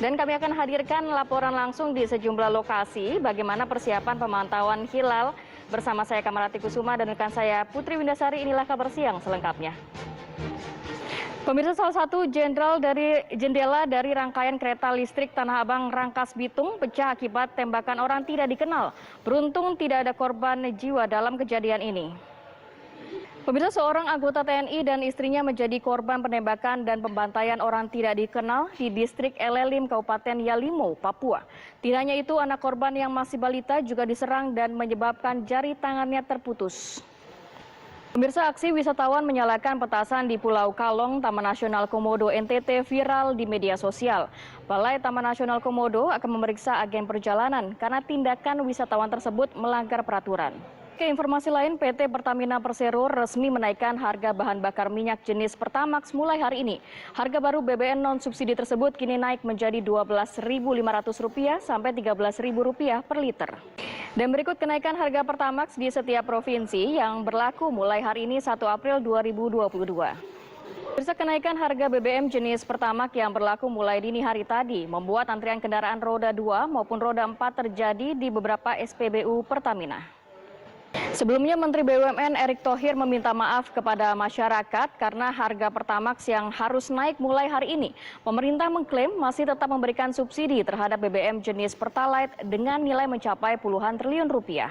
Dan kami akan hadirkan laporan langsung di sejumlah lokasi bagaimana persiapan pemantauan hilal bersama saya Kamarati Kusuma dan rekan saya Putri Windasari. Inilah kabar siang selengkapnya. Pemirsa, salah satu jendela dari rangkaian kereta listrik Tanah Abang Rangkas Bitung pecah akibat tembakan orang tidak dikenal. Beruntung tidak ada korban jiwa dalam kejadian ini. Pemirsa, seorang anggota TNI dan istrinya menjadi korban penembakan dan pembantaian orang tidak dikenal di distrik Elelim, Kabupaten Yalimo, Papua. Tidak hanya itu, anak korban yang masih balita juga diserang dan menyebabkan jari tangannya terputus. Pemirsa, aksi wisatawan menyalakan petasan di Pulau Kalong, Taman Nasional Komodo NTT viral di media sosial. Balai Taman Nasional Komodo akan memeriksa agen perjalanan karena tindakan wisatawan tersebut melanggar peraturan. Ke informasi lain, PT Pertamina Persero resmi menaikkan harga bahan bakar minyak jenis Pertamax mulai hari ini. Harga baru BBM non-subsidi tersebut kini naik menjadi Rp12.500 sampai Rp13.000 per liter. Dan berikut kenaikan harga Pertamax di setiap provinsi yang berlaku mulai hari ini 1 April 2022. Pemirsa, kenaikan harga BBM jenis Pertamax yang berlaku mulai dini hari tadi membuat antrian kendaraan roda 2 maupun roda 4 terjadi di beberapa SPBU Pertamina. Sebelumnya, Menteri BUMN Erick Thohir meminta maaf kepada masyarakat karena harga Pertamax yang harus naik mulai hari ini. Pemerintah mengklaim masih tetap memberikan subsidi terhadap BBM jenis Pertalite dengan nilai mencapai puluhan triliun rupiah.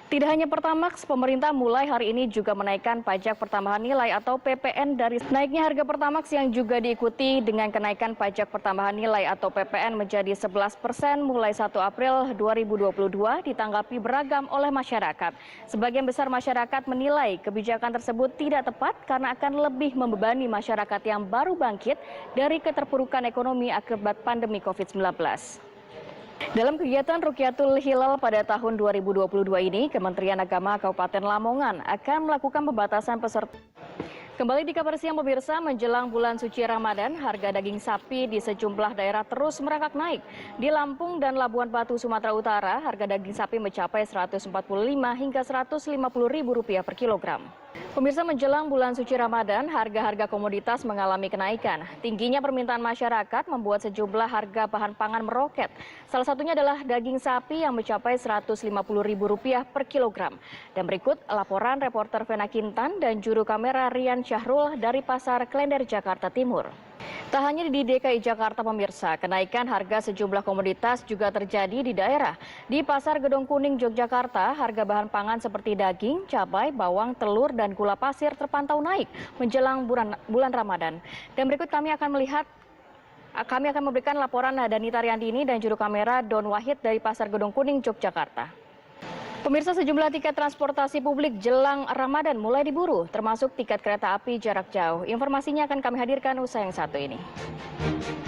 Tidak hanya Pertamax, pemerintah mulai hari ini juga menaikkan pajak pertambahan nilai atau PPN. Dari naiknya harga Pertamax yang juga diikuti dengan kenaikan pajak pertambahan nilai atau PPN menjadi 11% mulai 1 April 2022 ditanggapi beragam oleh masyarakat. Sebagian besar masyarakat menilai kebijakan tersebut tidak tepat karena akan lebih membebani masyarakat yang baru bangkit dari keterpurukan ekonomi akibat pandemi COVID-19. Dalam kegiatan Rukyatul Hilal pada tahun 2022 ini, Kementerian Agama Kabupaten Lamongan akan melakukan pembatasan peserta. Kembali di kabar siang pemirsa, menjelang bulan suci Ramadan, harga daging sapi di sejumlah daerah terus merangkak naik. Di Lampung dan Labuan Batu, Sumatera Utara, harga daging sapi mencapai Rp145 hingga Rp150.000 per kilogram. Pemirsa, menjelang bulan suci Ramadan, harga-harga komoditas mengalami kenaikan. Tingginya permintaan masyarakat membuat sejumlah harga bahan pangan meroket. Salah satunya adalah daging sapi yang mencapai Rp150.000 per kilogram. Dan berikut laporan reporter Vena Kintan dan juru kamera Rian Syahrul dari Pasar Klender, Jakarta Timur. Tak hanya di DKI Jakarta pemirsa, kenaikan harga sejumlah komoditas juga terjadi di daerah. Di Pasar Gedong Kuning, Yogyakarta, harga bahan pangan seperti daging, cabai, bawang, telur, dan gula pasir terpantau naik menjelang bulan Ramadan. Dan berikut kami akan memberikan laporan Danita Riandini dan juru kamera Don Wahid dari Pasar Gedong Kuning, Yogyakarta. Pemirsa, sejumlah tiket transportasi publik jelang Ramadan mulai diburu, termasuk tiket kereta api jarak jauh. Informasinya akan kami hadirkan usai yang satu ini.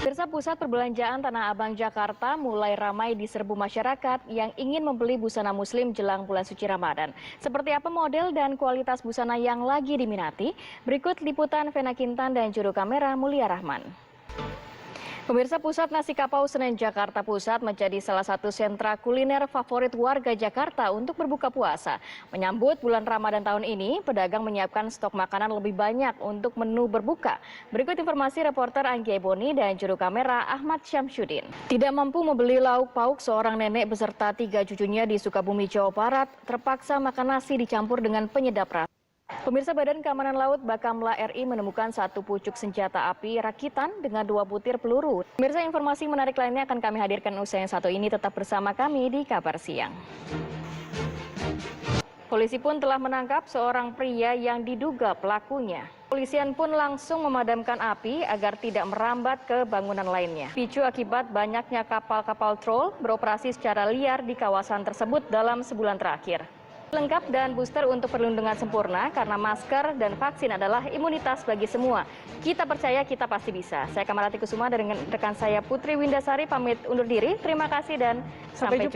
Pemirsa, pusat perbelanjaan Tanah Abang Jakarta mulai ramai diserbu masyarakat yang ingin membeli busana muslim jelang bulan suci Ramadan. Seperti apa model dan kualitas busana yang lagi diminati? Berikut liputan Vena Kintan dan juru kamera Mulia Rahman. Pemirsa, Pusat Nasi Kapau Senen Jakarta Pusat menjadi salah satu sentra kuliner favorit warga Jakarta untuk berbuka puasa. Menyambut bulan Ramadan tahun ini, pedagang menyiapkan stok makanan lebih banyak untuk menu berbuka. Berikut informasi reporter Anggi Eboni dan juru kamera Ahmad Syamsuddin. Tidak mampu membeli lauk pauk, seorang nenek beserta 3 cucunya di Sukabumi, Jawa Barat terpaksa makan nasi dicampur dengan penyedap rasa. Pemirsa, Badan Keamanan Laut Bakamla RI menemukan 1 pucuk senjata api rakitan dengan 2 butir peluru. Pemirsa, informasi menarik lainnya akan kami hadirkan usai yang satu ini. Tetap bersama kami di Kabar Siang. Polisi pun telah menangkap seorang pria yang diduga pelakunya. Polisian pun langsung memadamkan api agar tidak merambat ke bangunan lainnya. Picu akibat banyaknya kapal-kapal trol beroperasi secara liar di kawasan tersebut dalam sebulan terakhir. Lengkap dan booster untuk perlindungan sempurna karena masker dan vaksin adalah imunitas bagi semua. Kita percaya, kita pasti bisa. Saya Kamarati Kusuma dengan rekan saya Putri Windasari pamit undur diri. Terima kasih dan sampai jumpa.